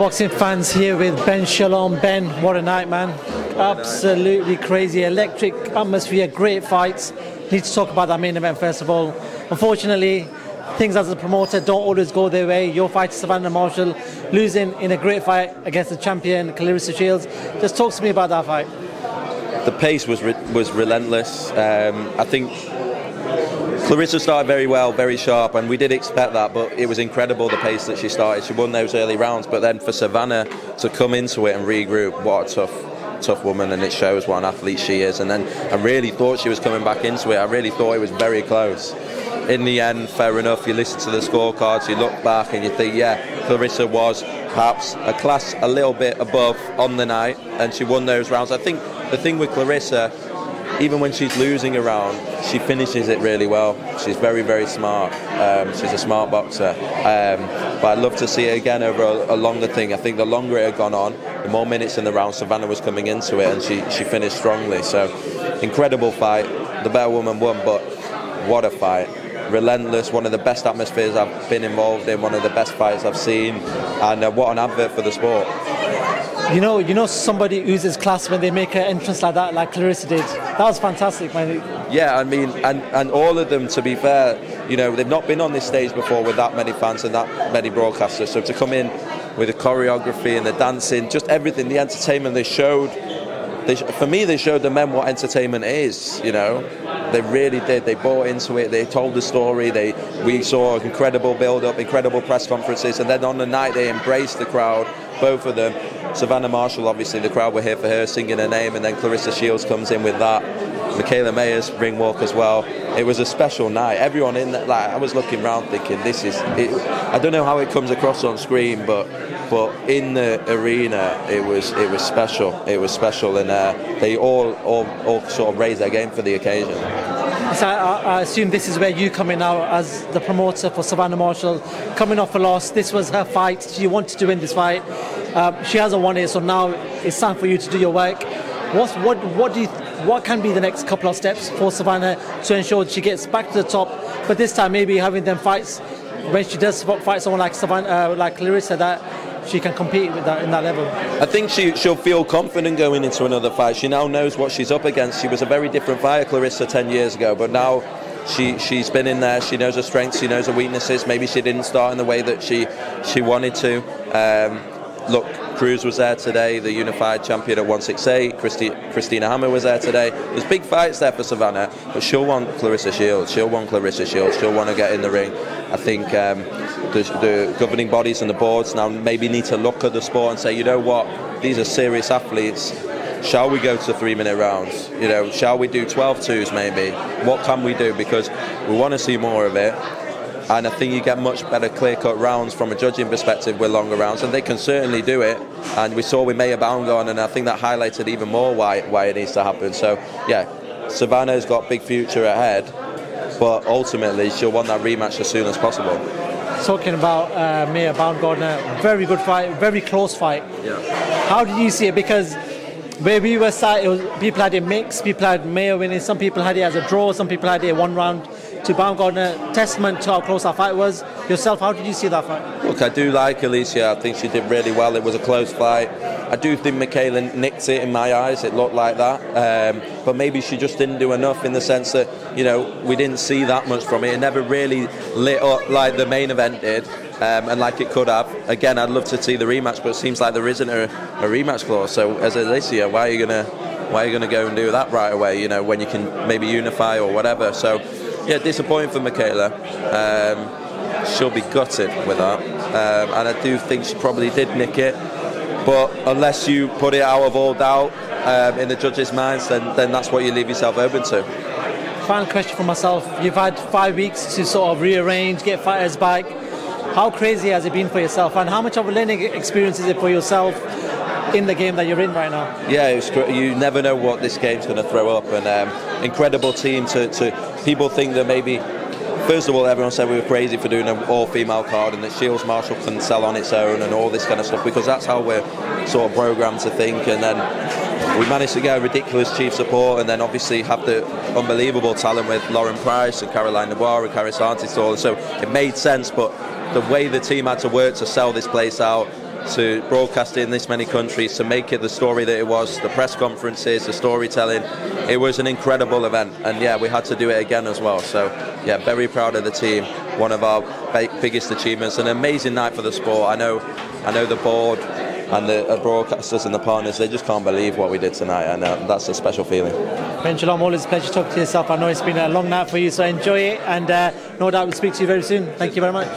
boxing fans here with Ben Shalom. Ben, what a night, man. Absolutely crazy, electric atmosphere, great fights. Need to talk about that main event first of all. Unfortunately, things as a promoter don't always go their way. Your fight, Savannah Marshall, losing in a great fight against the champion, Claressa Shields. Just talk to me about that fight. The pace was relentless. I think Claressa started very well, very sharp, and we did expect that, but it was incredible the pace that she started. She won those early rounds, but then for Savannah to come into it and regroup, what a tough woman, and it shows what an athlete she is. And then I really thought she was coming back into it. I really thought it was very close. In the end, fair enough, you listen to the scorecards, you look back and you think, yeah, Claressa was perhaps a class a little bit above on the night, and she won those rounds. I think the thing with Claressa, even when she's losing a round, she finishes it really well. She's very, very smart. She's a smart boxer. But I'd love to see it again over a longer thing. I think the longer it had gone on, the more minutes in the round, Savannah was coming into it, and she finished strongly. So, incredible fight. The better woman won, but what a fight. Relentless, one of the best atmospheres I've been involved in, one of the best fights I've seen, and what an advert for the sport. You know somebody oozes class when they make an entrance like that, like Claressa did. That was fantastic, man. Yeah, I mean, and all of them, to be fair, they've not been on this stage before with that many fans and that many broadcasters. So to come in with the choreography and the dancing, just everything, the entertainment they showed. For me, they showed the men what entertainment is. They really did. They bought into it. They told the story. We saw incredible build-up, incredible press conferences, and then on the night they embraced the crowd, both of them. Savannah Marshall, obviously, the crowd were here for her, singing her name, and then Claressa Shields comes in with that. Mikaela Mayer's ring walk as well. It was a special night. Everyone in that, I was looking around thinking, this is it. I don't know how it comes across on screen, but in the arena, it was special. It was special, and they all sort of raised their game for the occasion. So I assume this is where you come in now as the promoter for Savannah Marshall, coming off a loss. This was her fight. She wanted to win this fight. She hasn't won it, so now it's time for you to do your work. What can be the next couple of steps for Savannah to ensure that she gets back to the top? But this time, maybe having them fights when she does fight someone like Savannah, like Claressa, that she can compete with that in that level. I think she'll feel confident going into another fight. She now knows what she's up against. She was a very different fighter, Claressa, 10 years ago, but now she's been in there. She knows her strengths, she knows her weaknesses. Maybe she didn't start in the way that she wanted to. Look, Cruz was there today, the unified champion at 168. Christina Hammer was there today. There's big fights there for Savannah, but she'll want Claressa Shields. She'll want Claressa Shields. She'll want to get in the ring. I think the governing bodies and the boards now maybe need to look at the sport and say, you know what, these are serious athletes. Shall we go to 3-minute rounds? Shall we do 12-2s maybe? What can we do? Because we want to see more of it. And I think you get much better clear-cut rounds from a judging perspective with longer rounds, and they can certainly do it. And we saw with Alycia Baumgardner, and I think that highlighted even more why it needs to happen. So, yeah, Savannah's got a big future ahead, but ultimately she'll want that rematch as soon as possible. Talking about Alycia Baumgardner, very good fight, very close fight. Yeah. How did you see it? Because where we were sat, people had it mixed, people had Mayer winning, some people had it as a draw, some people had it 1 round to Baumgardner. Testament to how close that fight was. Yourself, how did you see that fight? Look, I do like Alycia. I think she did really well. It was a close fight. I do think Mikaela nicked it in my eyes. It looked like that. But maybe she just didn't do enough in the sense that, we didn't see that much from it. It never really lit up like the main event did. And like it could have. Again, I'd love to see the rematch, but it seems like there isn't a rematch clause. So as Alycia, why are you gonna go and do that right away? When you can maybe unify or whatever. So yeah, disappointing for Mikaela. She'll be gutted with that. And I do think she probably did nick it. But unless you put it out of all doubt in the judges' minds, then that's what you leave yourself open to. Final question for myself. You've had 5 weeks to sort of rearrange, get fighters back. How crazy has it been for yourself, and how much of a learning experience is it for yourself in the game that you're in right now? Yeah, you never know what this game's going to throw up, and incredible team to people think that maybe, first of all, everyone said we were crazy for doing an all-female card and that ShieldsMarshall couldn't sell on its own and all this kind of stuff, because that's how we're sort of programmed to think. And then we managed to get a ridiculous chief support, and then obviously have the unbelievable talent with Lauren Price and Caroline Navarre and Caris Artistol. So it made sense, but the way the team had to work to sell this place out, to broadcast it in this many countries, to make it the story that it was, the press conferences, the storytelling. It was an incredible event, and yeah, we had to do it again as well. So yeah, very proud of the team. One of our biggest achievements, an amazing night for the sport. I know the board and the broadcasters and the partners, they just can't believe what we did tonight, and that's a special feeling. Ben Shalom, always a pleasure talking to yourself. I know it's been a long night for you, so enjoy it, and no doubt we'll speak to you very soon. Thank you very much.